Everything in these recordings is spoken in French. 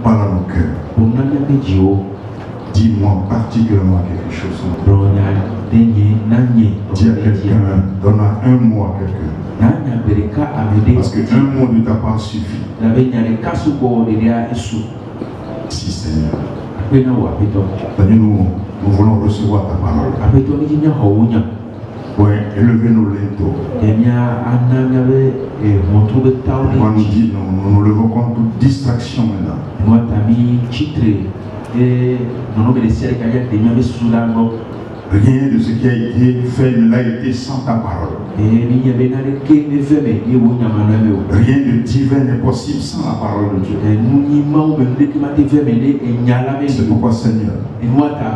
Parle à nos cœurs. Dis-moi particulièrement quelque chose. Dis à quelqu'un, donne un mot à quelqu'un. Parce qu'un mot de ta part suffit. Si Seigneur. Seigneur, nous voulons recevoir ta parole. Oui, élevez nos linteaux. Moi nous dit, nous levons contre toute distraction maintenant. Rien de ce qui a été fait ne l'a été sans ta parole. Rien de divin n'est possible sans la parole de Dieu. C'est pourquoi Seigneur,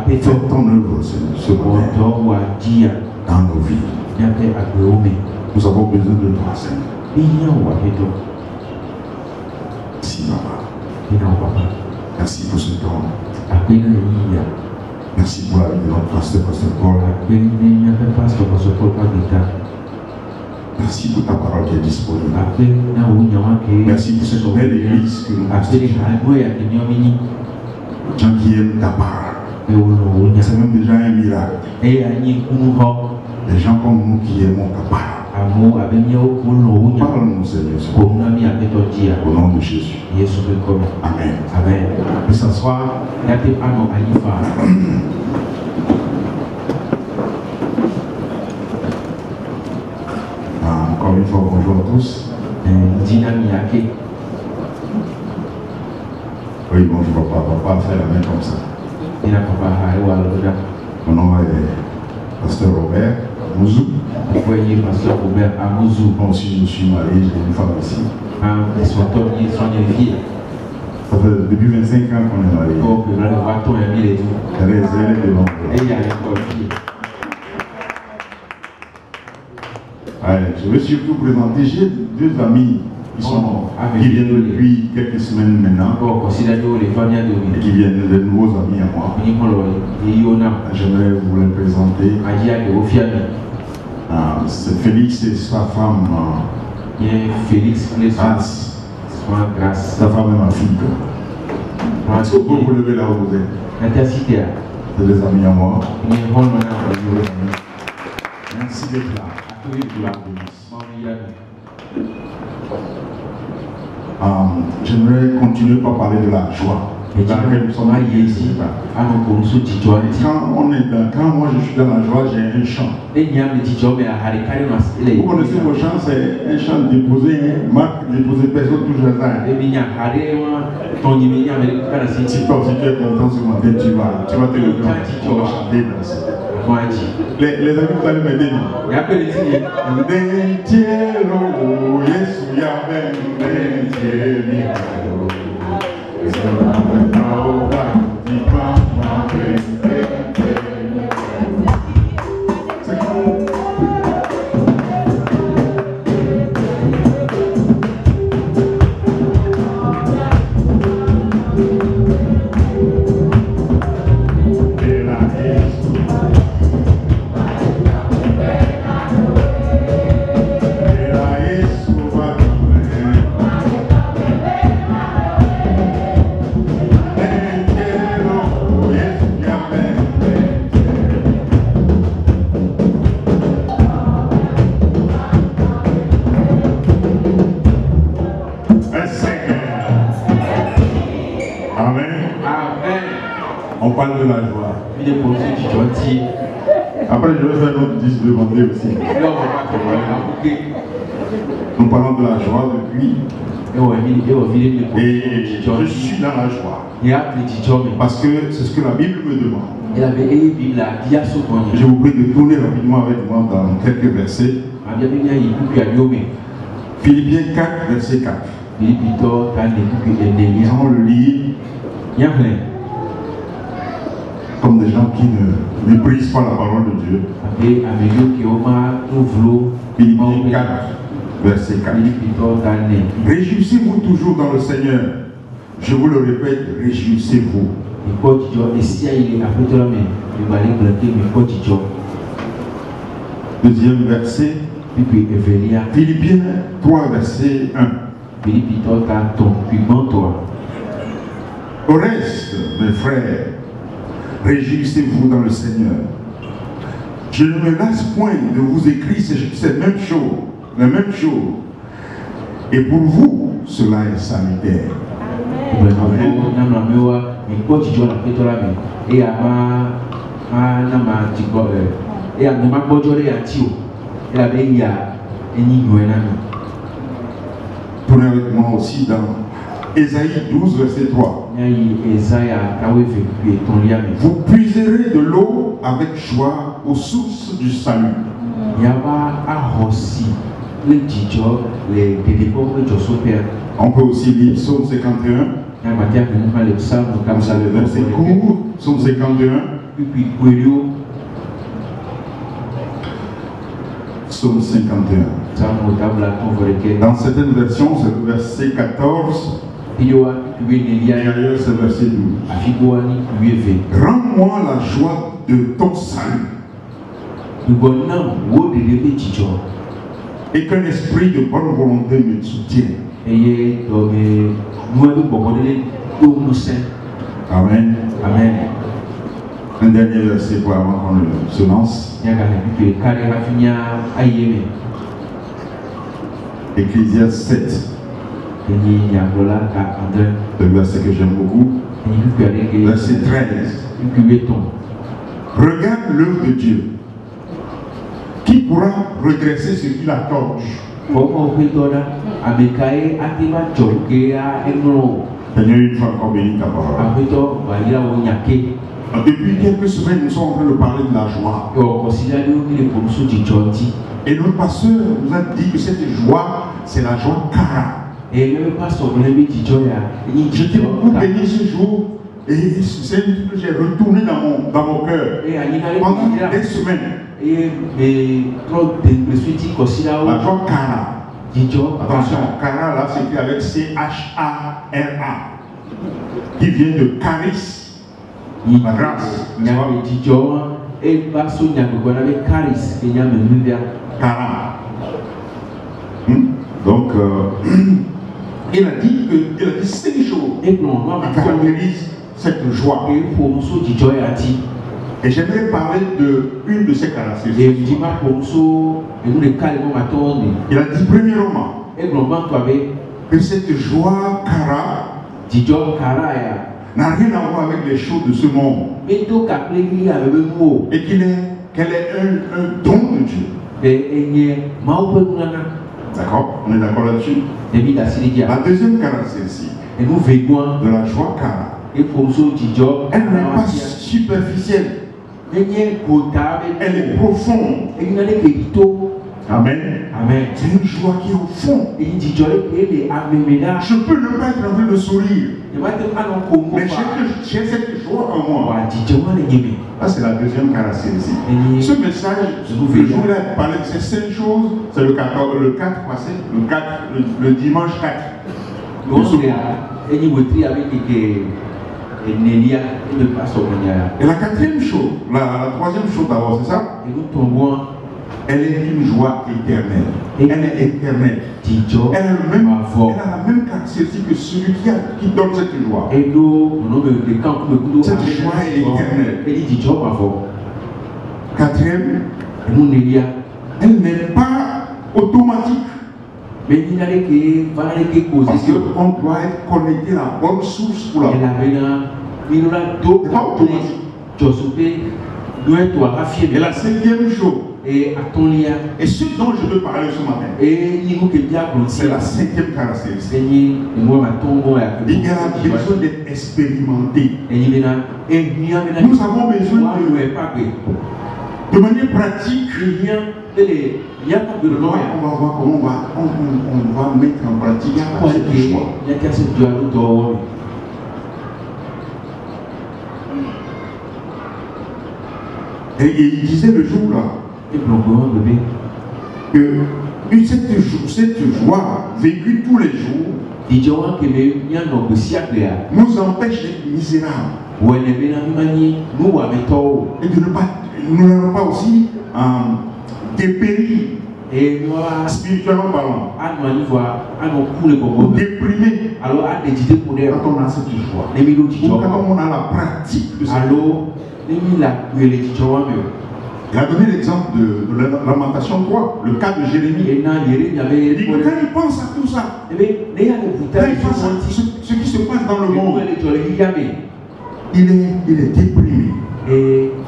fais ton œuvre, Seigneur, ce matin, dans nos vies. Nous avons besoin de toi, Seigneur. Merci, Papa. Merci pour ce temps. Merci pour la vie de notre pasteur Paul. Merci pour ta parole qui est disponible. Merci pour cette belle église que nous constituons. Gens qui aiment ta parole. C'est même déjà un miracle. Des gens comme nous qui aimons ta parole. Parle-nous, Seigneur. Au nom de Jésus. Amen. Amen. On peut s'asseoir. Encore une fois, bonjour à tous. Oui, bonjour papa. Papa fait la main comme ça. Mon nom est Pasteur Robert Mouzou. Moi aussi, je suis marié, j'ai une femme ici. Ça fait depuis 25 ans qu'on est mariés. Elle est devant moi. Je veux surtout présenter, j'ai deux amis qui viennent depuis quelques semaines maintenant, et qui viennent de nouveaux amis à moi. J'aimerais vous les présenter. C'est Félix et sa femme. Grâce. Sa femme et ma fille. Est-ce que vous pouvez vous lever là où vous êtes? C'est des amis à moi. Merci d'être là. J'aimerais continuer par parler de la joie. Dans laquelle nous sommes ici. Quand moi je suis dans la joie, j'ai un chant. Vous connaissez vos chants, c'est un chant déposé, marque déposé, personne touche la taille. Si toi aussi tu es content ce matin, tu vas te lever, tu vas chanter, danser. Les amis, vous allez m'aider. On parle de la joie. Après, je vais faire notre disque demandé aussi. Nous parlons de la joie depuis. Et je suis dans la joie. Parce que c'est ce que la Bible me demande. Je vous prie de tourner rapidement avec moi dans quelques versets. Philippiens 4, verset 4. Nous allons le lire comme des gens qui ne méprisent pas la parole de Dieu. Philippiens 4, verset 4. Réjouissez-vous toujours dans le Seigneur. Je vous le répète, réjouissez-vous. Deuxième verset. Philippiens 3, verset 1. Au reste, mes frères, réjouissez-vous dans le Seigneur. Je ne me lasse point de vous écrire ces mêmes choses, la même chose. Et pour vous, cela est salutaire. Amen. Tournez avec moi aussi dans Ésaïe 12, verset 3. Vous puiserez de l'eau avec joie aux sources du salut. On peut aussi lire Psaume 51. Comme ça, le verset court, Psaume 51. Psaume 51. Dans certaines versions, c'est le verset 14. Et ailleurs, c'est le verset 12. Rends-moi la joie de ton salut. Et qu'un esprit de bonne volonté me soutienne. Amen. Amen. Un dernier verset pour avant qu'on se lance. Ecclésiaste 7. Le verset que j'aime beaucoup. Verset 13. Regarde l'œuvre de Dieu. Qui pourra redresser ce qu'il a tordu? Seigneur, une fois encore béni ta parole. Depuis quelques semaines, nous sommes en train de parler de la joie. Et notre pasteur nous a dit que cette joie, c'est la joie Kara. J'étais beaucoup béni ce jour. Et c'est une chose que j'ai retourné dans mon cœur pendant des semaines. La joie Kara. Attention, Kara là, c'est avec C-H-A-R-A, qui vient de charis, la grâce. Kara. Donc, il a dit 5 choses qui caractérisent cette joie. Et j'aimerais parler d'une de ces caractéristiques. Il a dit premièrement que cette joie Kara n'a rien à voir avec les choses de ce monde. Et qu'elle est un don de Dieu. D'accord? On est d'accord là-dessus? La deuxième caractéristique de la joie Kara, elle n'est pas superficielle. Elle est profonde. Amen. Amen. C'est une joie qui est au fond. Je peux ne pas être en train de sourire, mais j'ai cette joie en moi. Ça, c'est la deuxième caractéristique. Ce message, je voulais parler de ces 5 choses. C'est le 4 passé, le dimanche 4. Et la quatrième chose, la troisième chose d'abord, c'est ça? Elle est une joie éternelle. Elle est éternelle. Elle a la même caractéristique que celui qui donne cette joie. Cette joie est éternelle. Quatrième, elle n'est pas automatique. Parce qu'on doit être connecté à la bonne source pour la joie. C'est pas automatique. Et la cinquième chose, et ce dont je veux parler ce matin, c'est la cinquième caractéristique. Il a besoin d'être expérimenté. Nous avons besoin de manière pratique. On va voir comment on va mettre en pratique cette joie. Et il disait le jour là que cette joie vécue tous les jours nous empêche d'être misérables. Et de nous n'allons pas aussi dépérir spirituellement parlant, ou déprimés. quand on a cette joie, ou quand on a la pratique de cette joie. Il a donné l'exemple de Lamentation 3, le cas de Jérémie. Il dit que quand il pense à tout ça, quand il pense à ce qui se passe dans le monde, il est déprimé,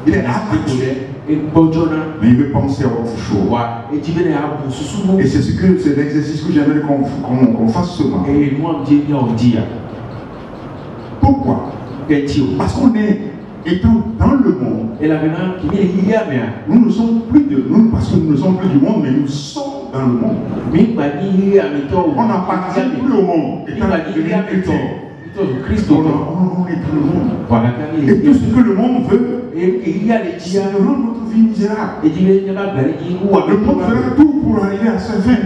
il est abattu. Mais il veut penser à autre chose. Et c'est l'exercice que j'aimerais qu'on fasse seulement. Pourquoi? Parce qu'on est étant dans le monde, nous ne sommes plus parce que nous ne sommes plus du monde, mais nous sommes dans le monde. On n'appartient plus au monde. Étant chrétien, on est dans le monde. Et tout ce que le monde veut, c'est de rendre notre vie misérable. Le monde fera tout pour arriver à sa fin.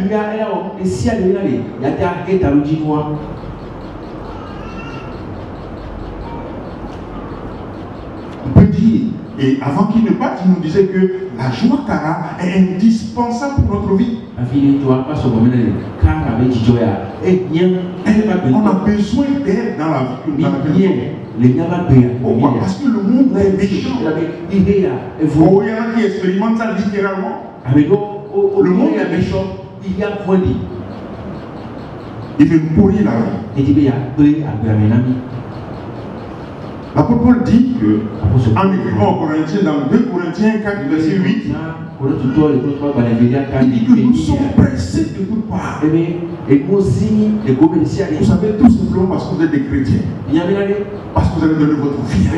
On peut dire, et avant qu'il ne parte, il nous disait que la joie Kara est indispensable pour notre vie. On a besoin d'elle dans la vie. Pourquoi? Parce que le monde est méchant. Il y en a qui expérimentent ça littéralement. Le monde est méchant. Il veut nous pourrir la vie. L'apôtre Paul dit que, en écrivant aux Corinthiens, dans 2 Corinthiens 4, verset 8, il dit que nous sommes pressés de toutes parts. Vous savez, tout simplement parce que vous êtes des chrétiens. Parce que vous avez donné votre vie à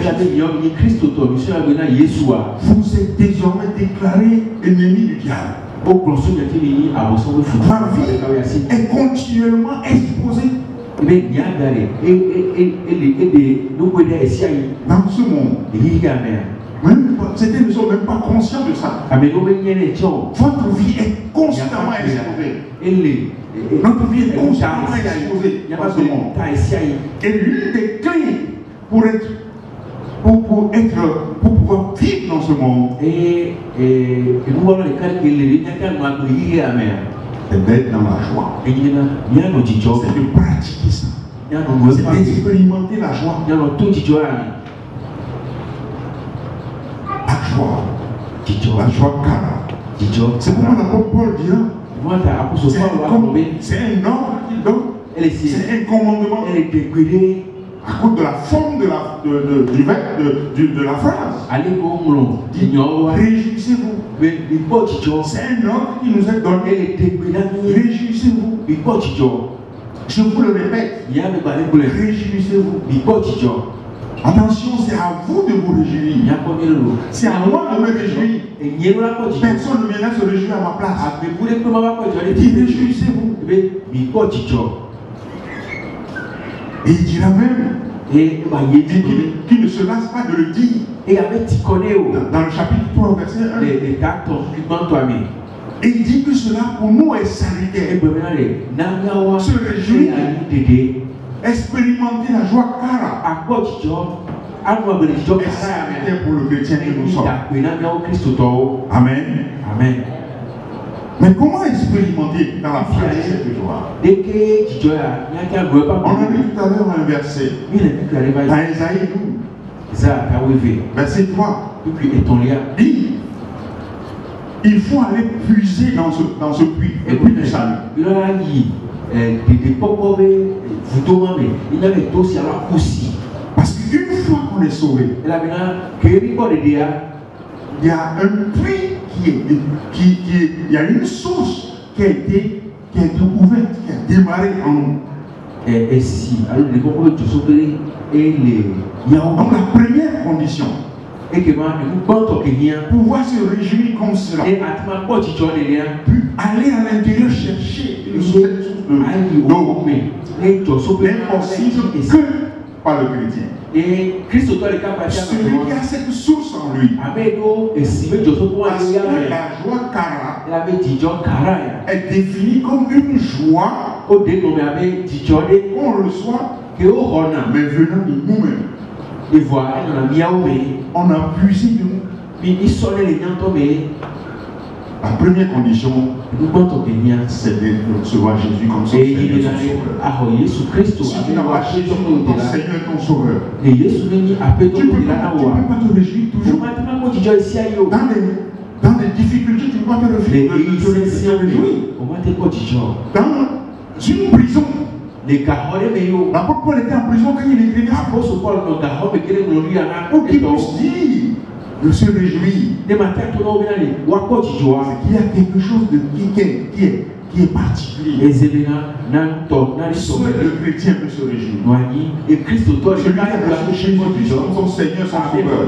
Jésus. Vous êtes désormais déclarés ennemis du diable. Ma vie est continuellement exposée dans ce monde. Certains ne sont même pas conscients de ça. Votre vie est constamment exposée. Notre vie est constamment exposée dans ce monde. Et l'une des clés pour pouvoir vivre dans ce monde, c'est d'être dans la joie. C'est de pratiquer ça. C'est d'expérimenter la joie. La joie Kara. C'est pourquoi l'apôtre Paul dit c'est un ordre qu'il donne. C'est un commandement. À cause de la forme de la phrase. Réjouissez-vous. C'est un ordre qui nous est donné. Réjouissez-vous. Je vous le répète. Réjouissez-vous. Attention, c'est à vous de vous réjouir. C'est à moi de me réjouir. Personne ne viendra se réjouir à ma place. Il dit réjouissez-vous. Et il dira même qu'il ne se lasse pas de le dire. Dans le chapitre 3, verset 1. Et il dit que cela pour nous est salutaire. Se réjouir, expérimenter la joie Kara est salutaire pour le chrétien que nous sommes. Amen. Amen. Mais comment expérimenter dans la pratique cette joie? On a lu tout à l'heure un verset dans Esaïe 12, verset 3. Dit, il faut aller puiser dans ce puits, le puits du salut. Parce qu'une fois qu'on est sauvé, il y a un puits il y a une source qui a été ouverte, qui a démarré en nous. Donc la première condition, pouvoir se réjouir comme cela, puis aller à l'intérieur chercher une source d'eau, impossible que par le chrétien. Celui qui a cette source en lui, parce que la joie Kara est définie comme une joie qu'on reçoit, mais venant de nous-mêmes. On a puisé de nous. La première condition, c'est de recevoir Jésus comme son Seigneur et son Sauveur. Si tu n'as pas Jésus comme ton Seigneur et ton Sauveur, tu ne peux pas te réjouir toujours. Dans les difficultés, tu ne peux pas te réjouir. Dans une prison, l'apôtre Paul était en prison quand il écrivait ça. Pour qu'il puisse dire de se réjouir. C'est qu'il y a quelque chose qui est particulier. Seul le chrétien peut se réjouir. Celui qui a reçu Jésus comme son Seigneur, son Sauveur.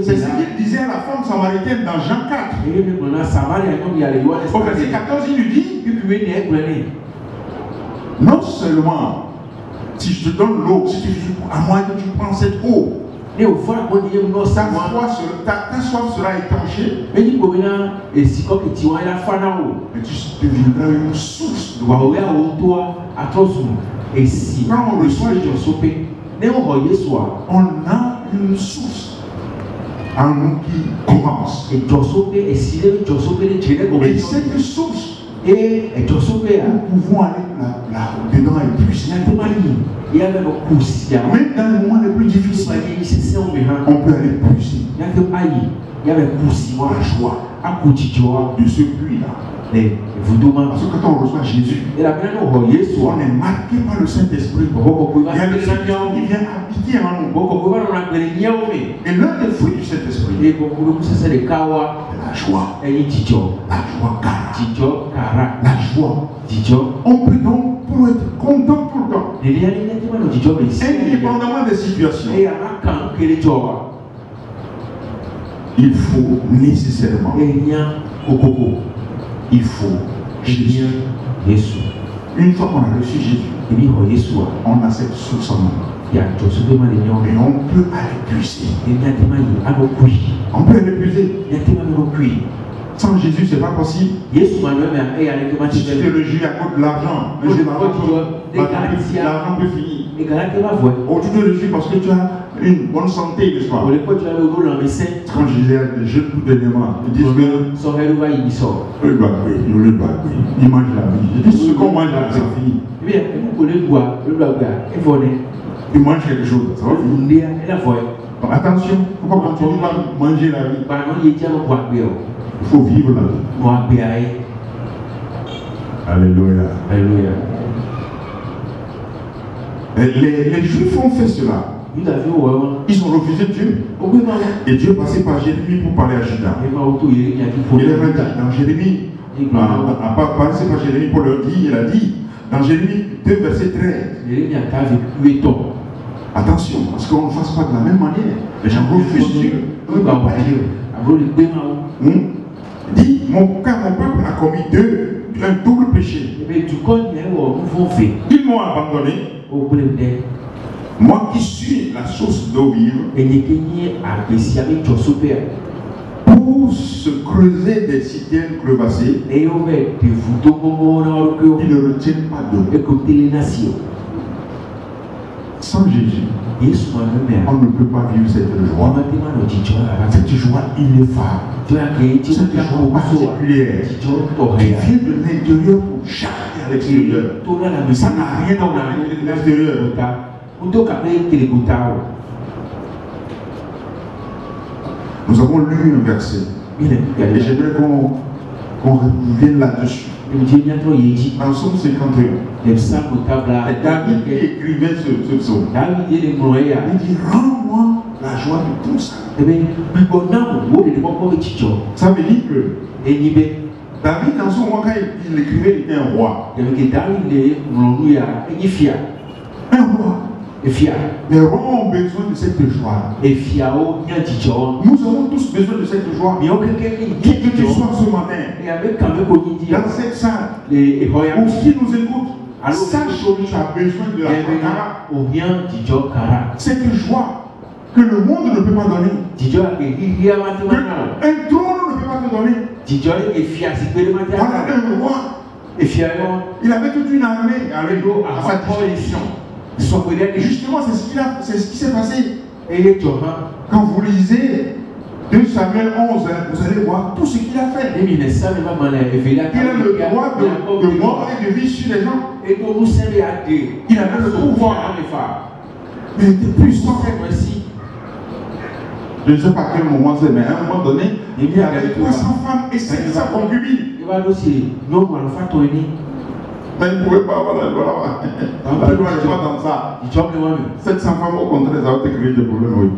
C'est ce qu'il disait à la femme samaritaine dans Jean 4. Au verset 14, il lui dit, non seulement si je te donne l'eau, si tu à moi que tu prends cette eau, ta soif sera étanchée, mais tu deviendras une source de eau. Quand on reçoit Jésus, on a une source en nous qui commence. Et cette source, nous pouvons aller là-dedans et puiser. Même dans les moments les plus difficiles, on peut aller puiser. La joie de ce puits-là. Parce que quand on reçoit Jésus, on est marqué par le Saint-Esprit. Il y a le Seigneur qui vient habiter en nous. Et l'un des fruits du Saint-Esprit, c'est la joie. La joie cara. La joie. On peut donc pour être content tout le temps. Indépendamment des situations. Il faut nécessairement. Il faut Jésus. Une fois qu'on a reçu Jésus, on a cette source en nous. Et on peut aller puiser. On peut aller puiser. Sans Jésus, ce n'est pas possible. Si tu te réjouis à cause de l'argent, l'argent peut finir. Ou tu te réjouis parce que tu as une bonne santé, n'est-ce pas? Quand je disais à des jeunes tout dernièrement, ils disent que ils mangent la vie. Je dis ce qu'on mange là, c'est fini. Ils mangent quelque chose, ça va finir. Donc attention, il ne faut pas continuer à manger la vie. Il faut vivre la vie. Alléluia. Alléluia. Les Juifs ont fait cela. Ils ont refusé Dieu. Et Dieu passait par Jérémie pour parler à Judas. Il avait dit dans Jérémie, passé par Jérémie pour leur dire, il a dit dans Jérémie 2 verset 13. Attention, parce qu'on ne fasse pas de la même manière. Les gens refusent Dieu. Dit, car mon peuple a commis un double péché. Ils m'ont abandonné. Moi qui suis la source d'eau vive, pour se creuser des citernes crevassées, ils ne retiennent pas d'eau. Sans Jésus, on ne peut pas vivre cette joie. Cette joie ineffable. Cette joie particulière qui vient de l'intérieur pour charger à l'extérieur. Ça n'a rien à l'extérieur. Nous avons lu un verset. Et j'aimerais qu'on revienne là-dessus. En Psaume 51, David qui écrivait ce psaume. Il dit, rends-moi la joie de tout ça. Ça veut dire que David, dans son moment, quand il écrivait, il était un roi. Un roi. Les rois ont besoin de cette joie. Nous avons tous besoin de cette joie. Qui que tu sois ce matin, dans cette salle, ou qui nous écoute, sache que tu as besoin de la joie. Cette joie que le monde ne peut pas donner, un trône ne peut pas te donner. Voilà un roi. Il avait toute une armée à sa disposition. Justement, c'est ce qui s'est passé. Quand vous lisez 2 Samuel 11, vous allez voir tout ce qu'il a fait. Il a le droit de mort et de vie sur les gens. Il avait le pouvoir. Mais il était puissant. Je ne sais pas à quel moment c'est, mais à un moment donné, il y avait 300 femmes et 700 concubines. Mais il ne pouvait pas avoir la loi. La loi n'est pas dans ça. 700 femmes, au contraire, ça va te créer des problèmes, oui.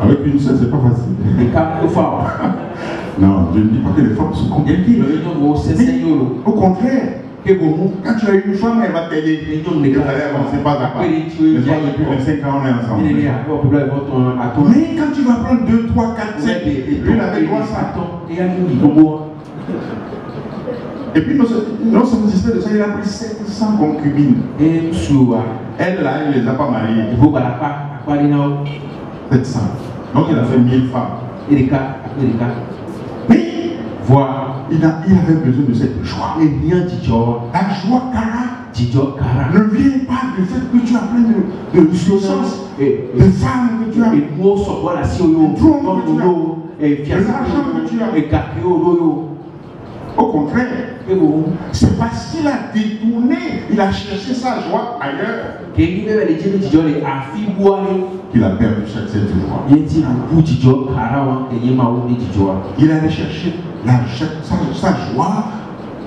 Avec une seule, c'est pas facile. Non, je ne dis pas que les femmes sont compliquées. Au contraire, quand tu as une femme, elle va t'aider. C'est pas d'accord. Depuis 25 ans, on est ensemble. Mais quand tu vas prendre 2, 3, 4, 5, l'une avec toi, ça. Et puis, non satisfait de ça, il a pris 700 concubines. Elle, là, il ne les a pas mariées. 700. Donc, il a fait 1000 femmes. Mais, il avait besoin de cette joie. La joie, Kara, ne vient pas du fait que tu as plein de puissance, de femmes que tu as, de trône que tu as, de l'argent que tu as. Au contraire, c'est parce qu'il a détourné, il a cherché sa joie ailleurs qu'il a perdu cette joie. Il allait chercher sa joie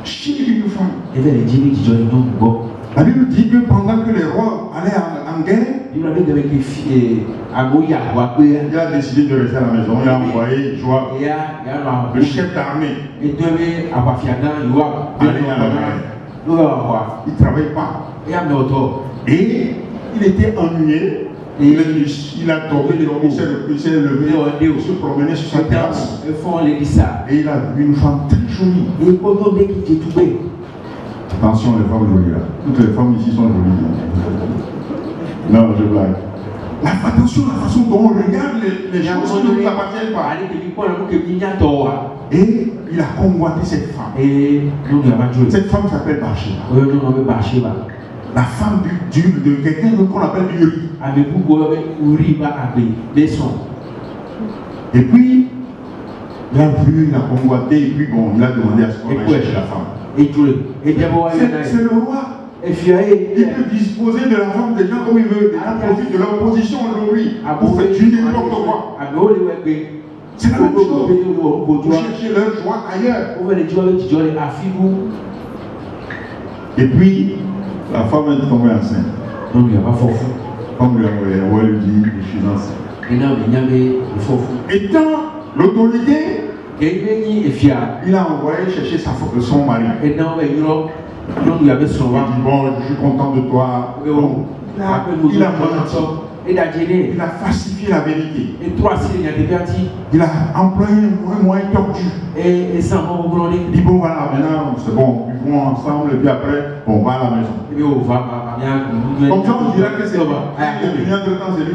chez une femme. La Bible dit que pendant que les rois allaient en guerre, il a décidé de rester à la maison. Il a envoyé Joab, le chef d'armée, aller dans la guerre. Il ne travaillait pas. Et il était ennuyé. Il a dormi, il s'est levé, il se promenait sur sa terrasse. Et il a vu une femme très jolie. Attention les femmes jolies là. Toutes les femmes ici sont jolies. Non, je blague. Attention la façon dont on regarde les gens qui ne nous appartiennent pas. Et il a convoité cette femme. Cette femme s'appelle Bathsheba. La femme de quelqu'un qu'on appelle Uri. Et puis, il a vu, il a convoité, et puis bon, il a demandé à ce qu'on aille chercher la femme. C'est le roi. Il peut disposer de la femme des gens comme il veut. Il profite de leur position aujourd'hui pour faire du n'importe quoi. C'est la même chose. Pour chercher leur joie ailleurs. Et puis, la femme est tombée enceinte. Comme lui dit, je suis enceinte. Étant l'autorité, il a envoyé chercher son mari. Il dit, bon, je suis content de toi. Bon, il a menti. Il a falsifié la vérité. Il a employé un moyen tordu. Il dit, bon, voilà, maintenant, c'est bon, vivons ensemble, et puis après, on va à la maison. Comme ça, on dira que c'est lui qui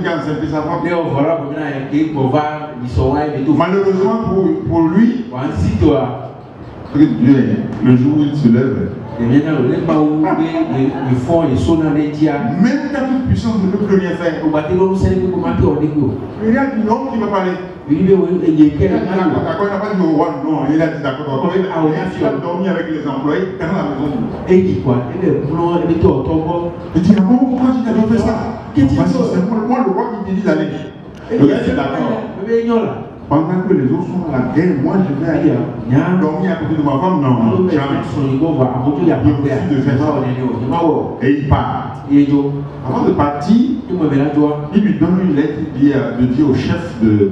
a enceinté sa femme. Malheureusement pour lui, le jour où il se lève, même ta toute puissance ne peut plus rien faire. Il y a l'homme qui va parler. D'accord, il n'a pas dit au roi, non, il a dit d'accord. Il a dormi avec les employés dans la maison. Il dit, ah bon, pourquoi tu n'as pas fait ça? C'est moi le roi qui te dit d'aller. Le gars est d'accord. Pendant que les autres sont à la guerre, moi je vais aller dormir à côté de ma femme. Non, jamais. Je refuse de faire ça. Et il part. Avant de partir, il lui donne une lettre de dire au chef de.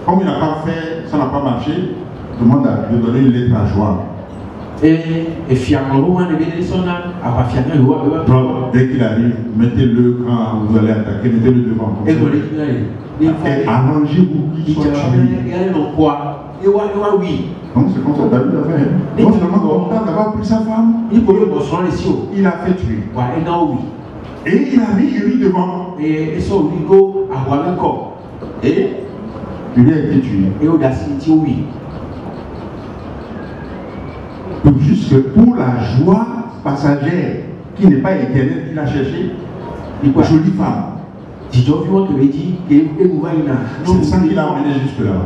Comme il n'a pas fait, ça n'a pas marché, demande de donner une lettre à Joab. Dès qu'il arrive, mettez-le quand vous allez attaquer, mettez-le devant. Et arrangez-vous qu'il soit tué. Donc c'est comme ça David a fait. Non seulement content d'avoir pris sa femme, il a fait tuer. Et il a mis Uri devant. Et Uri a été tué. Donc juste pour la joie passagère qui n'est pas éternelle qu'il a cherché, une jolie femme. C'est ça qu'il a amené jusque-là.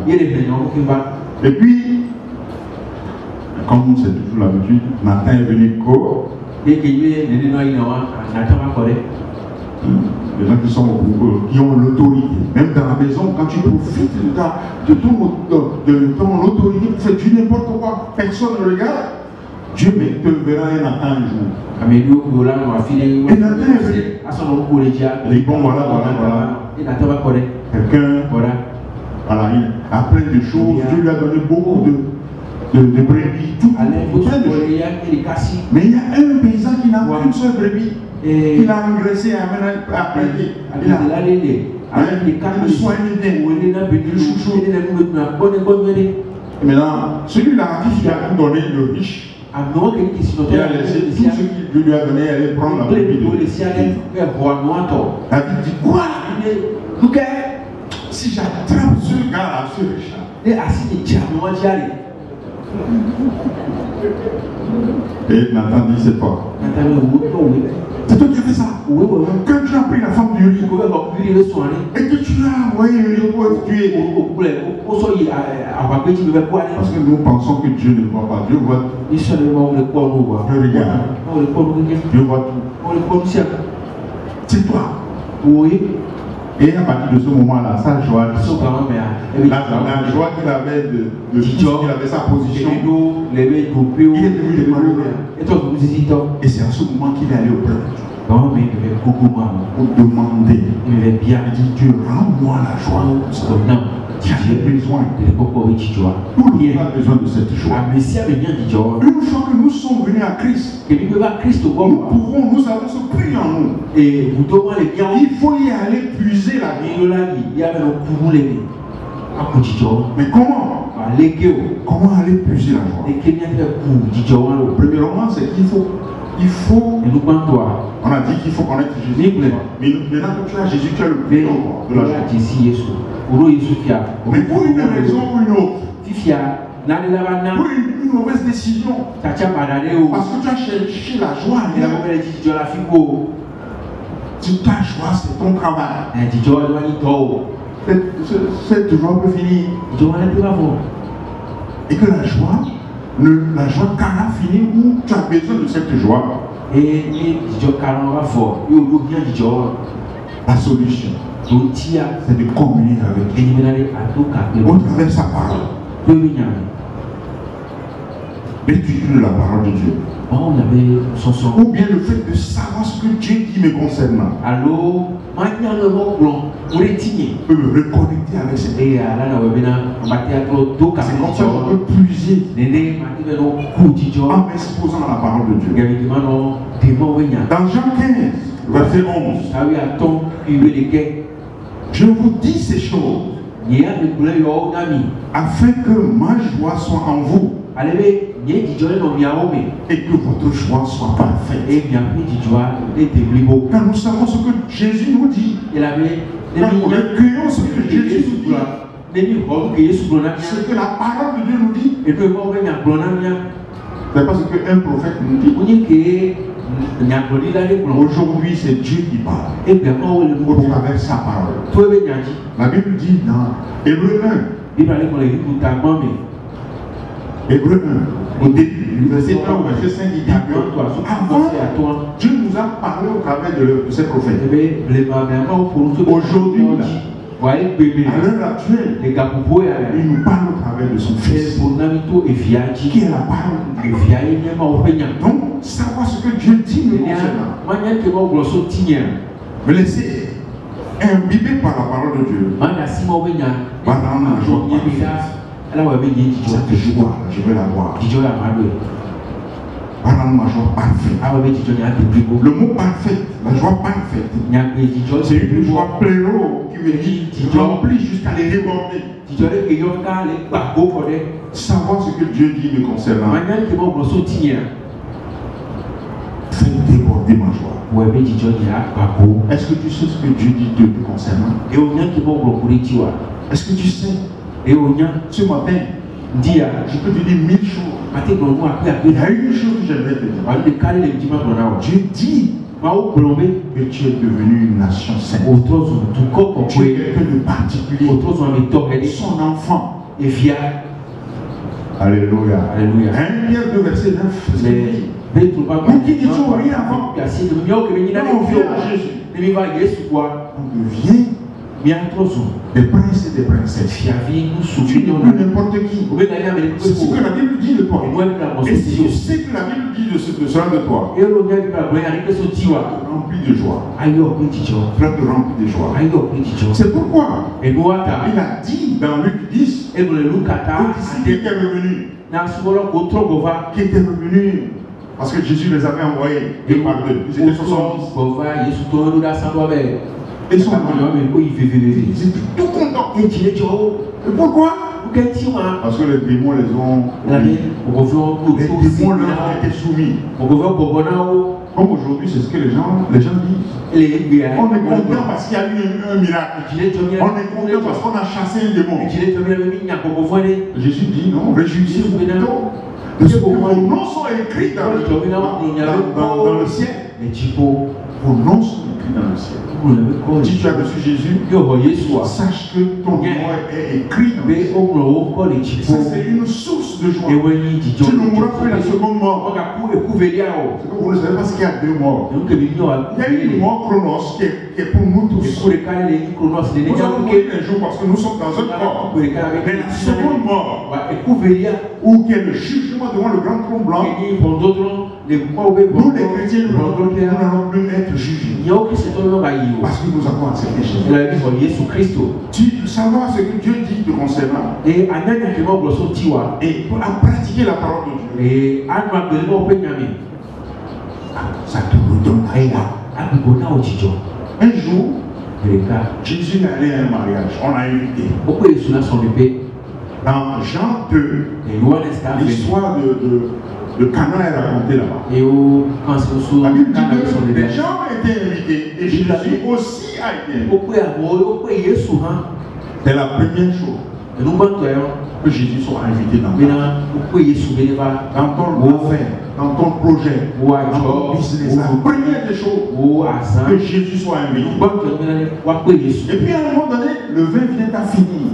Et puis, comme c'est toujours l'habitude, Nathan est venu court. Les gens qui sont qui ont l'autorité, même dans la maison, quand tu profites de ton autorité pour faire du n'importe quoi, personne ne regarde. Dieu te verra un Nathan un jour. Et Nathan est venu. Il dit bon, voilà. Quelqu'un, voilà, il a plein de choses. Dieu lui a donné beaucoup de brebis, tout plein de choses. Mais il y a un paysan qui n'a qu'une seule brebis. Il a engraissé à prêter. Il a soigné des chouchous. Et maintenant, celui-là qui a tout donné, le riche, il a laissé tout ce qu'il lui a donné, aller prendre la brebis. David dit quoi? Si j'attrape ce gars-là, ce riche-là. Et Nathan dit c'est toi. C'est toi qui as fait ça. Quand tu as pris la femme du riz et que tu l'as envoyé pour être tué. Parce que nous pensons que Dieu ne voit pas. Dieu voit. Dieu regarde. Dieu voit tout. C'est toi. Oui. Et à partir de ce moment-là, sa joie, la joie qu'il avait de qu'il avait sa position, il est devenu malheureux. Et c'est à ce moment qu'il est allé au peuple pour demander. Il dit Dieu, rends-moi la joie. J'ai besoin. Tout le monde a besoin de cette joie. Une fois que nous sommes venus à Christ, nous avons ce prix en nous. Et il faut y aller puiser la vie. Mais comment? Comment aller puiser la joie? Premièrement, c'est qu'il faut. On a dit qu'il faut connaître Jésus. Mais maintenant que tu as Jésus, tu as le prix de la joie. Mais pour une raison ou une autre, pour une mauvaise décision, parce que tu as cherché la joie ailleurs, ta joie c'est ton travail. Cette joie peut finir. Et que la joie carrément finit où tu as besoin de cette joie. La solution, c'est de communier avec Dieu au travers de sa parole. L'étude de la parole de Dieu. Ou bien le fait de savoir ce que Dieu dit me concernant. Peut me reconnecter avec cette parole. C'est comme ça qu'on peut puiser en m'exposant à la parole de Dieu. Dans Jean 15, verset 11, je vous dis ces choses afin que ma joie soit en vous et que votre joie soit parfaite. Quand nous savons ce que Jésus nous dit, quand nous recueillons ce que Jésus nous dit, ce que la parole de Dieu nous dit, c'est parce qu'un prophète nous dit. Aujourd'hui, c'est Dieu qui parle au travers de sa parole. La Bible dit dans Hébreu 1, Hébreu 1, au début, verset 1 au verset 5, il dit que avant, Dieu nous a parlé au travers de ses prophètes. Aujourd'hui, à l'heure actuelle, il nous parle au travers de son Fils, qui est la parole de Dieu. Donc, savoir ce que Dieu dit me concernant, me laisser imbibé par la parole de Dieu, par la joie parfaite. Cette joie, je vais la voir. Par ma joie parfaite. Le mot parfait, la joie parfaite, c'est une joie pléro qui veut dire remplie jusqu'à les déborder. Savoir ce que Dieu dit me concernant, fait déborder ma joie. Est-ce que tu sais ce que Dieu dit te concernant? Est-ce que tu sais? Ce matin, je peux te dire 1000 choses. Il y a une chose que j'aimerais te dire. Dieu dit que tu es devenu une nation sainte. Tu es quelqu'un de particulier. Son enfant. Alléluia. Alléluia. 1 Pierre 2 verset 9. Nous qui n'étions rien avant, on vient à Jésus. On devient des princes et des princesses. Tu n'es plus n'importe qui. C'est ce que la Bible dit de toi. Et si je sais que la Bible dit de cela de toi, rempli de joie. Frère te rempli de joie. C'est pourquoi il a dit dans Luc 10 que qui était revenu. Qui était revenu. Parce que Jésus les avait envoyés. Et par deux. Ils étaient 70. Et ils sont ils étaient tout contents. Et pourquoi? Parce que les démons les ont. Les démons leur ont été soumis. Comme aujourd'hui, c'est ce que les gens disent. On est content parce qu'il y a eu un miracle. On est content parce qu'on a chassé un démon. Jésus dit non, réjouissez-vous plutôt de ce que vos noms sont écrits dans le ciel. Vos noms sont écrits dans le ciel. Si tu as reçu Jésus, sache que ton nom est écrit dans le ciel. Ça, c'est une source de joie. Tu ne mourras plus la seconde mort. Vous ne savez pas ce qu'il y a deux morts. Il y a une mort chronos qui est pour nous tous. Nous allons mourir un jour parce que nous sommes dans un corps. Mais la seconde mort, où qui est le jugement devant le grand trône blanc, nous les chrétiens, nous n'allons plus être jugés. Parce que nous avons accepté Jésus. Tu savoir ce que Dieu dit te concernant. Et à pratiquer la parole de Dieu. Ça te redonne la joie. Un jour, Jésus est allé à un mariage. On l'a invité. Dans Jean 2, l'histoire de Cana est racontée là-bas. La Bible dit que les gens ont été invités et Jésus aussi a été invité. C'est la première chose que Jésus soit invité dans ton affaire, dans ton projet, dans ton business. La première des choses, que Jésus soit invité. Et puis à un moment donné, le vin vient à finir.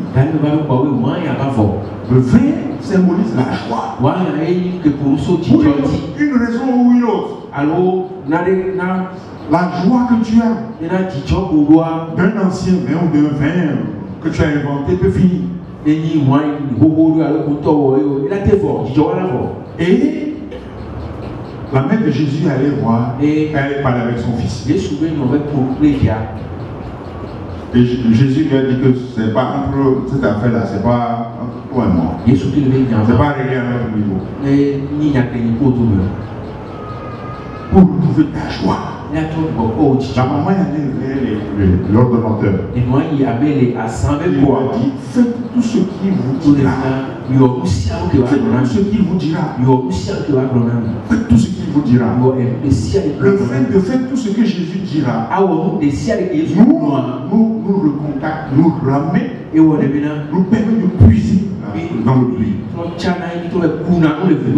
Le vin symbolise la joie. Pour une raison ou une autre. La joie que tu as d'un ancien vin ou d'un vin que tu as inventé peut finir. Et la mère de Jésus allait voir et elle parlait avec son fils. Et Jésus lui a dit que c'est pas entre cette affaire-là, c'est pas entre toi et moi. C'est pas réglé à notre niveau. Pour trouver ta joie. La maman a l'ordonnateur. Il lui a dit, faites tout ce qu'il vous dira. Faites tout ce qu'il vous dira. Faites tout ce qu'il vous dira. Le fait de faire tout ce que Jésus dira, nous le contacte, nous ramène, nous permet de puiser dans le puits. De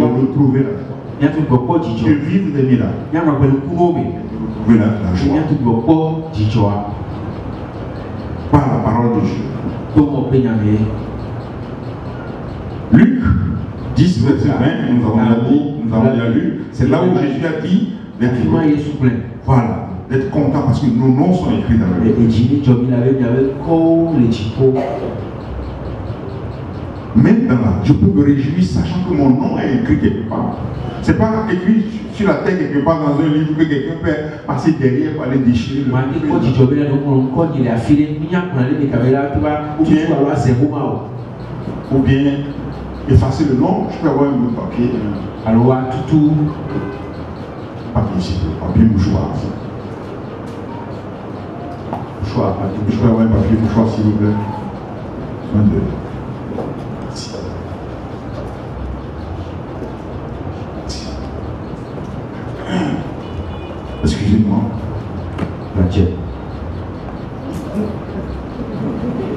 retrouver la joie. De vivre des miracles. Trouver la joie. Par la parole de Dieu. Luc 10, verset 20, nous avons déjà lu, c'est là où Jésus a dit d'être voilà, d'être content parce que nos noms sont écrits dans la Bible. Maintenant, je peux me réjouir sachant que mon nom est écrit quelque part. Ce n'est pas écrit sur la terre quelque part dans un livre que quelqu'un peut passer derrière pour aller déchirer le ou bien effacer le nom, je peux avoir un bout de papier. Alors, tout papier ici, papier mouchoir. Mouchoir, papier, je peux avoir un papier mouchoir s'il vous plaît. Excusez-moi. La tienne.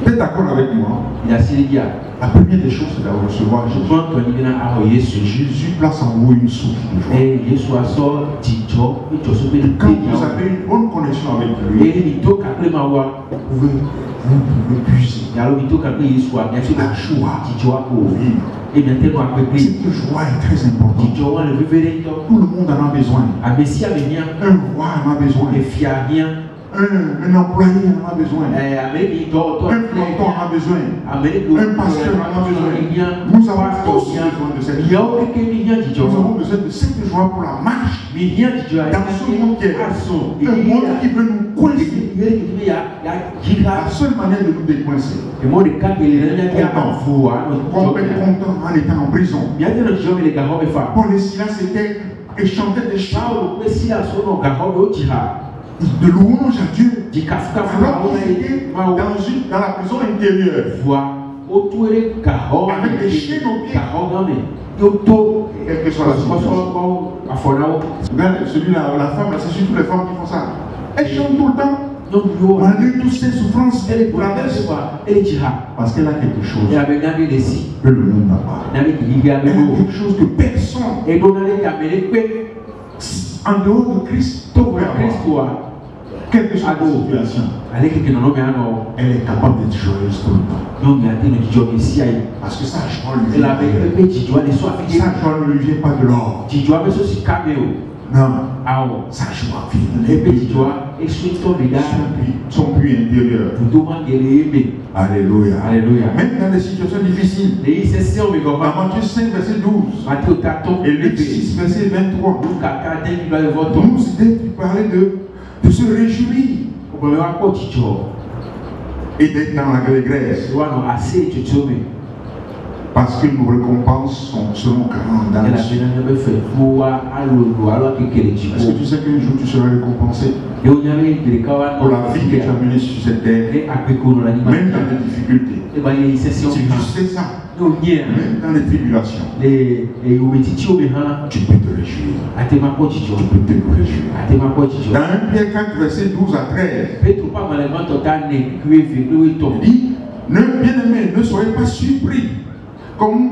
Vous êtes d'accord avec moi? Il y a Syria. La première des choses, c'est d'avoir recevoir Jésus. Et Jésus place en vous une source de joie. Quand vous avez une bonne connexion avec lui, vous pouvez puiser la joie pour vivre. Cette joie est très importante. Tout le monde en a besoin. Un roi en a besoin. Un employé en a besoin. Un planton en a besoin. Un pasteur en a besoin. Nous avons tous besoin de cette joie. Nous avons besoin de cette joie pour la marche. Dans ce monde qui est un monde qui veut nous coincer. La seule manière de nous décoincer, on est content en étant en prison. Paul et Silas et chantaient des chants de louange à Dieu. Alors qu'ils étaient dans la prison intérieure, avec des chaînes aux pieds. Quelle que soit la situation. Regarde celui-là, la femme, c'est surtout les femmes qui font ça. Elles chantent tout le temps. Malgré toutes ces souffrances, elle est blagueuse. Parce qu'elle a quelque chose que le monde n'a pas. Elle a quelque chose que personne, en dehors de Christ, quelle que soit la situation, elle est capable d'être joyeuse tout le temps. Parce que sa joie ne lui vient pas de l'or. Non, sa joie vient son puits intérieur. Alléluia. Même dans des situations difficiles. Dans Matthieu 5, verset 12. Et Luc 6, verset 23. Nous parlait de se réjouir et d'être dans l'allégresse. Parce que nos récompenses seront grandes dans le ciel. Est-ce que tu sais qu'un jour tu seras récompensé pour la vie que tu as menée sur cette terre, même dans les difficultés? Si tu sais ça, même dans les tribulations, tu peux te réjouir. Tu peux te réjouir. Dans 1 Pierre 4, verset 12 à 13, il dit, bien-aimés, ne soyez pas surpris comme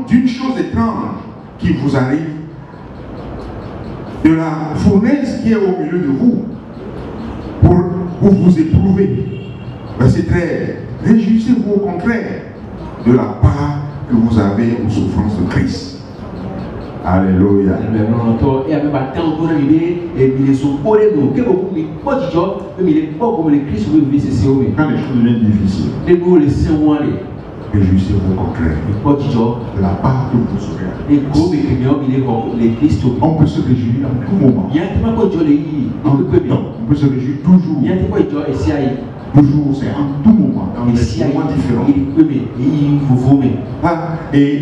d'une chose étrange qui vous arrive, de la fournaise qui est au milieu de vous, pour vous éprouver. Verset 13. Réjouissez-vous au contraire de la part que vous avez aux souffrances de Christ. Alléluia. Quand les choses deviennent difficiles, réjouissez-vous au contraire de la part que vous aurez. On peut se réjouir à tout moment. On peut se réjouir toujours. Toujours, c'est en tout moment, dans des moments différents. Et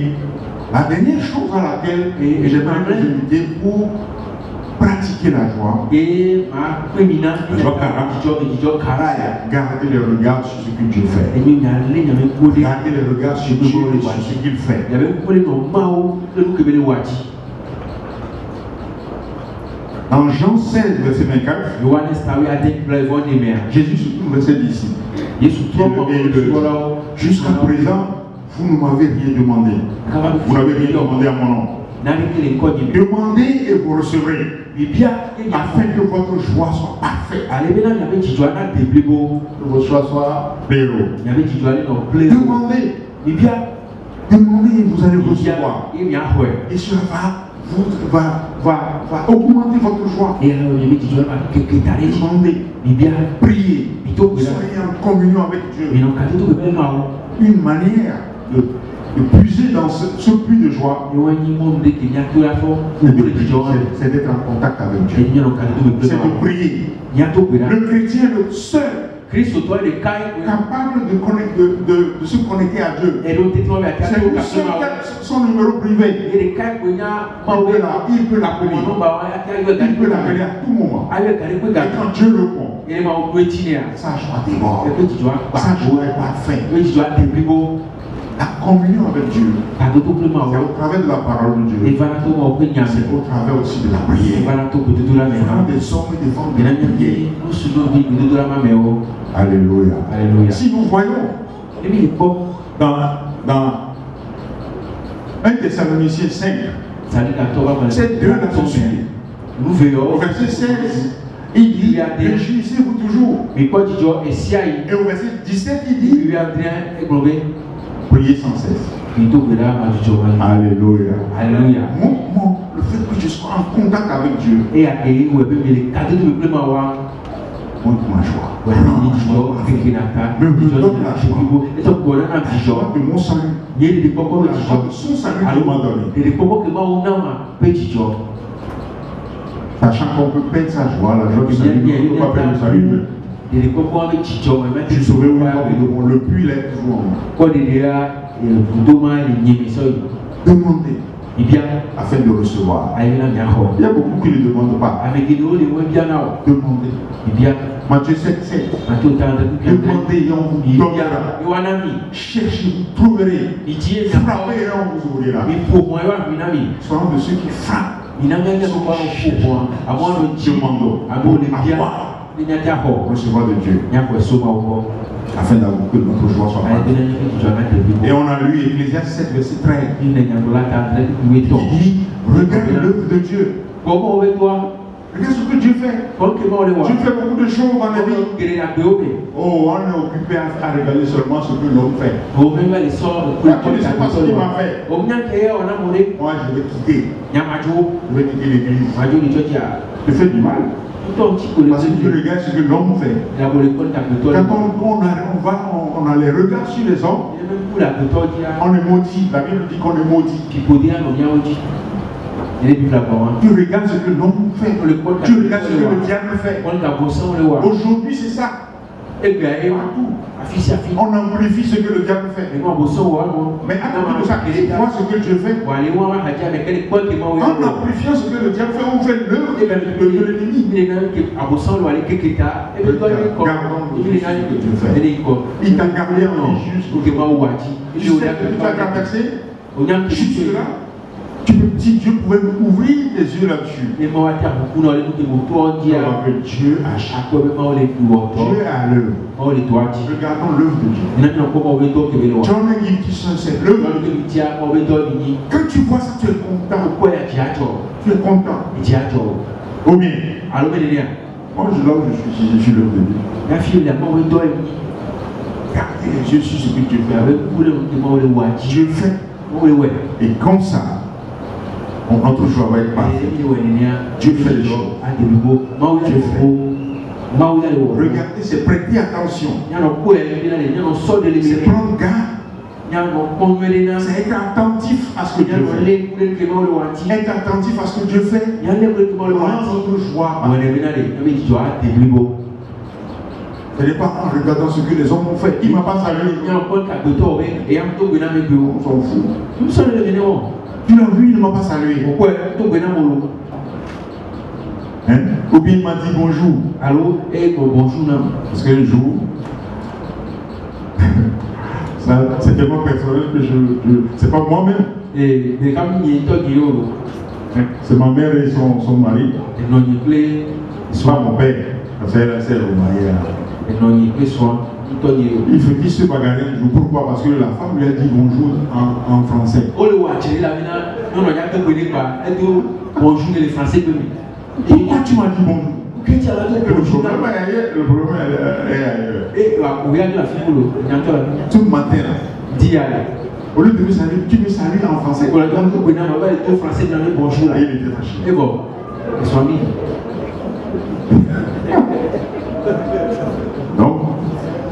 la dernière chose à laquelle j'aimerais vous inviter pour pratiquer la joie, gardez le regard sur ce que Dieu fait. Gardez le regard sur Dieu et sur ce qu'il fait. Dans Jean 16, verset 24, Jésus se trouve verset d'ici. Jusqu'à présent, vous ne m'avez rien demandé. Vous n'avez rien demandé à mon nom. Demandez et vous recevrez, afin que votre joie soit parfaite. Que votre joie soit pléro. Demandez. Demandez et vous allez recevoir. Et cela va augmenter votre joie. Demandez. Priez. Soyez en communion avec Dieu. Une manière de puiser dans ce puits de joie, c'est d'être en contact avec Dieu. C'est de prier. Le chrétien, le seul capable de se connecter à Dieu, c'est le seul qui a son numéro privé. Il peut l'appeler. Il peut l'appeler à tout moment. Et quand Dieu répond, sa joie déborde. Sa joie est parfaite. La communion avec Dieu, c'est au travers de la parole de Dieu. C'est au travers aussi de la prière. Devant des hommes et des femmes de prier. Alléluia. Si nous voyons dans 1 Thessaloniciens 5, c'est 2 là-dessus. Nous verrons au verset 16, il dit réjouissez-vous toujours. Et au verset 17, il dit priez sans cesse. Alléluia. Alléluia. Le fait que je sois en contact avec Dieu montre ma joie. Me redonne la joie. De mon salut. De son salut qu'il m'a donné. Sachant qu'on peut perdre sa joie, la joie du salut, on ne peut pas perdre le salut. Je suis sauvé, oui, le puits, il est toujours en moi. Demandez afin de recevoir. Il y a beaucoup qui ne demandent pas. Demandez. Matthieu 7, 7. Demandez et on vous donnera. Cherchez, vous trouverez. Frappez et on vous ouvrira. Soyons de ceux qui frappent. Recevoir de Dieu afin d'avoir que notre joie soit parfaite. Et on a lu Ecclésiaste 7, verset 13. Il dit regarde l'œuvre de Dieu. Regarde ce que Dieu fait. Dieu fait beaucoup de choses dans la vie. Oh, on est occupé à regarder seulement ce que l'homme fait. Tu ne sais pas ce qu'il m'a fait. Moi, je vais quitter. Je vais quitter l'église. Je fais du mal. Parce que tu regardes ce que l'homme fait. Quand on a les regards sur les hommes, on est maudit. La Bible dit qu'on est maudit. Tu regardes ce que l'homme fait. Tu regardes ce que le diable fait. Aujourd'hui, c'est ça. On amplifie ce que le diable fait. Mais à côté de ça, il voit ce que Dieu fait. En amplifiant ce que le diable fait, on fait l'œuvre de l'ennemi. Il t'a gardé en vie jusqu'au jour. Tu sais que tu vas traverser jusque là. Si Dieu pouvait nous ouvrir les yeux là-dessus. Dieu a l'œuvre. Regardons l'œuvre de Dieu. John Guy qui c'est l'œuvre de Dieu. Quand tu vois ça, tu es content. Tu es content. Ou bien, moi là où je suis l'œuvre de Dieu. Gardez les yeux sur ce que Dieu fait. Dieu fait. Et comme ça, notre joie va être parfaite. Dieu fait les choses. Dieu fait. Regardez, c'est prêter attention. C'est prendre garde. C'est être attentif à ce que Dieu fait. Être attentif à ce que Dieu fait. Notre joie. Ce n'est pas en regardant ce que les hommes ont fait. Il ne m'a pas salué. On s'en fout. Tu l'as vu, il ne m'a pas salué. Hein? Ou bien il m'a dit bonjour. Allô? Bonjour. Parce qu'un jour, c'est tellement personnel que c'est pas moi-même. C'est ma mère et son mari. C'est pas mon père. C'est le mari. Il faut qu'il se bagarre un jour. Pourquoi? Parce que la femme lui a dit bonjour en français. Bonjour les Français. Pourquoi tu m'as dit bonjour? Le problème est ailleurs. Tout le matin, au lieu de me saluer, tu me salues en français. Il était fâché. Et bon, donc,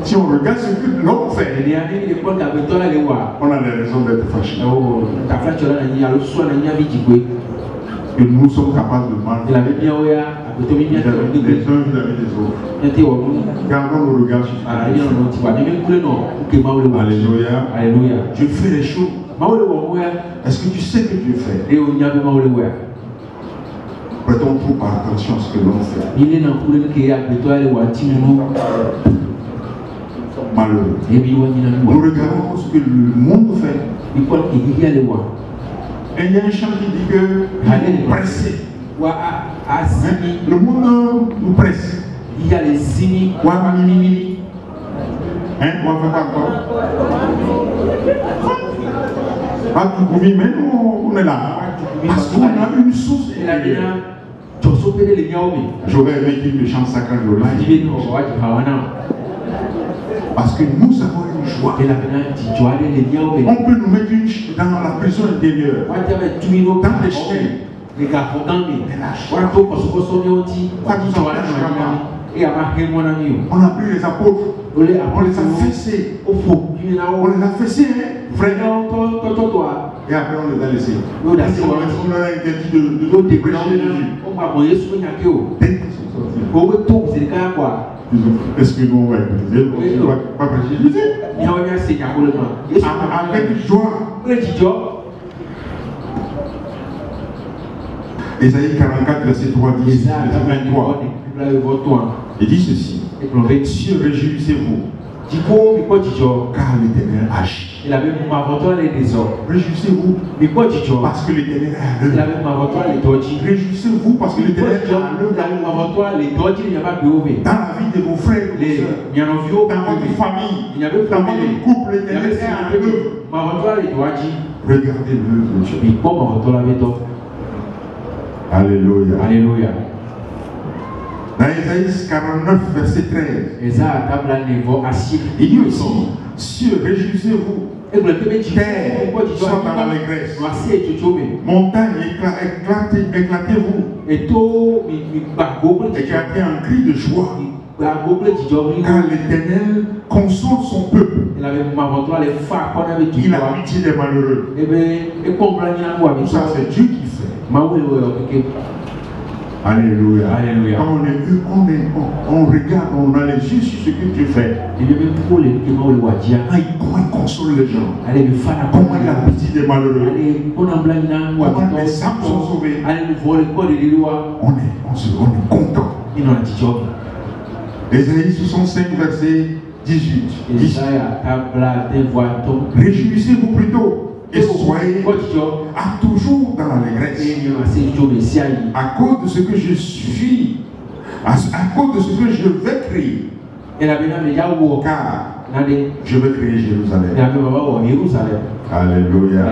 si on regarde ce que l'homme fait, on a des raisons d'être fâché. Que nous sommes capables de mal. Les uns vis-à-vis des autres. Gardons le regard sur ce Alléluia. Alléluia. Dieu fait les choses. Est-ce que tu sais que Dieu fait? Prêtons trop par attention à ce que l'on fait. Malheureux. Nous regardons ce que le monde fait. Et il y a un chant qui dit que nous pressés. Le monde nous presse. Il y a les zini. On va faire quoi encore? Pas tout couvert, mais nous, on est là. Parce qu'on a une source. J'aurais aimé qu'il me chante sacré glorifié. Parce que nous avons une joie. On peut nous mettre dans la prison intérieure, dans les chaînes. On a pris les apôtres, on les a fessés. On les a fessés, vraiment. Et après on les a laissés. On a interdit de prêcher Jésus. Est-ce que nous on va écouter? On ne va pas prêcher Jésus. Avec joie. Ésaïe 44, verset 3, 10, verset 23. Il dit ceci. Cieux, réjouissez-vous, car l'Éternel agit. Réjouissez-vous parce que l'Éternel est à l'œuvre. Réjouissez-vous parce que l'Éternel est à l'œuvre dans la vie de vos frères et vos soeurs, dans votre famille, dans votre couple. L'Éternel est à l'œuvre. Regardez l'œuvre de Dieu. Alléluia. Alléluia. Dans Ésaïe 49, verset 13, il dit aussi, cieux, réjouissez-vous, terre, soit dans l'allégresse, montagne, éclatez-vous, éclatez un cri de joie, car l'Éternel console son peuple. Il a pitié des malheureux. Tout ça, c'est Dieu qui fait. Alléluia. Alléluia. Quand on regarde, on a les yeux sur ce que tu fais. Comment il console les gens. Comment il a pitié des malheureux. Comment les âmes sont sauvées. On est content. Ésaïe 65, verset 18. Réjouissez-vous plutôt. Et soyez à toujours dans l'allégresse. À cause de ce que je suis, à cause de ce que je vais créer. Car je vais créer Jérusalem. Alléluia.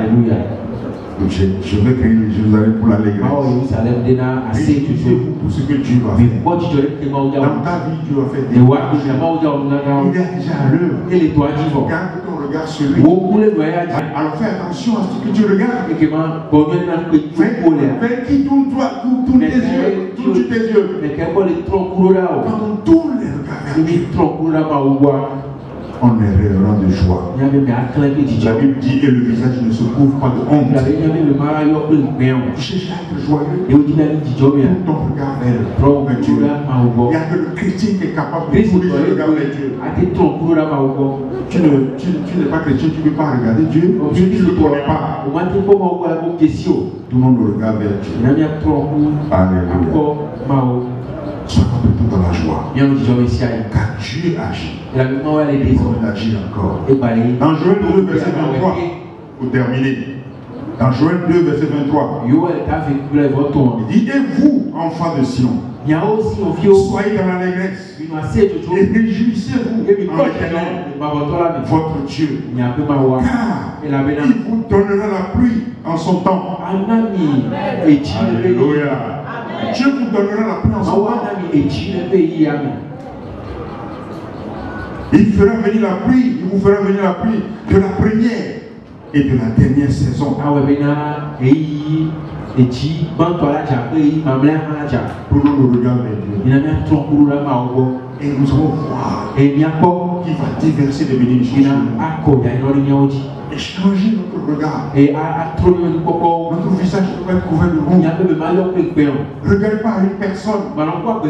Je vais créer Jérusalem pour l'allégresse. Réjouissez-vous pour ce que Dieu va faire. Dans ta vie, Dieu va faire des choses. Il est déjà à l'heure. Garde ton regard sur lui. Alors fais attention à ce que tu regardes. Fais qui tourne tes yeux. Tourne tes yeux. Quand on tourne les regards vers Dieu, on est rayonnant de joie. La Bible dit que le visage ne se couvre pas de honte. Tu cherches à être joyeux. Tourne ton regard vers Dieu. Il n'y a que le chrétien qui est capable de tourner son regard vers Dieu. Tu n'es pas chrétien, tu ne peux pas regarder Dieu. Tu ne le connais pas. Tournons le regard vers Dieu. Alléluia. Soyons plutôt dans la joie. Car Dieu agit. Il agit encore. Dans Joël 2, verset 23, pour terminer. Dans Joël 2, verset 23, il dit, et vous, enfants de Sion, soyez dans l'allégresse et réjouissez-vous en l'Éternel, votre Dieu, car il vous donnera la pluie en son temps. Alléluia. Dieu vous donnera la pluie en son temps. Il fera venir la pluie, il vous fera venir la pluie de la première et de la dernière saison. Prenons le regard vers Dieu. Et nous allons voir qui va déverser des bénédictions. Et changer notre regard. Notre visage doit être couvert de honte. Ne regarde pas une personne. Regarde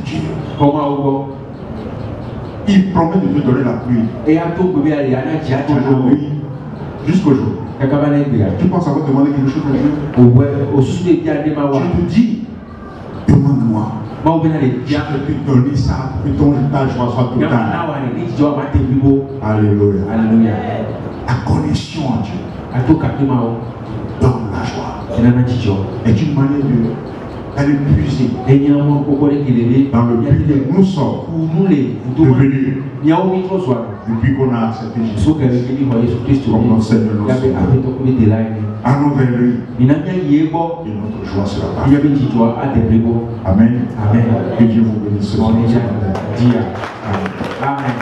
Dieu. Il promet de te donner la pluie. Aujourd'hui, jusqu'aujourd'hui. Tu penses avoir demandé quelque chose à Dieu? Je te dis, demande-moi. Je vais te donner ça pour que ton ta joie soit totale. Alléluia. Alléluia. La connexion à Dieu donne la joie. Est une manière Elle est puisée dans le but que nous sommes devenus depuis qu'on a accepté Jésus comme notre Seigneur, notre Sauveur. Allons vers lui et notre joie sera parfaite. Amen. Amen. Que Dieu vous bénisse. Amen.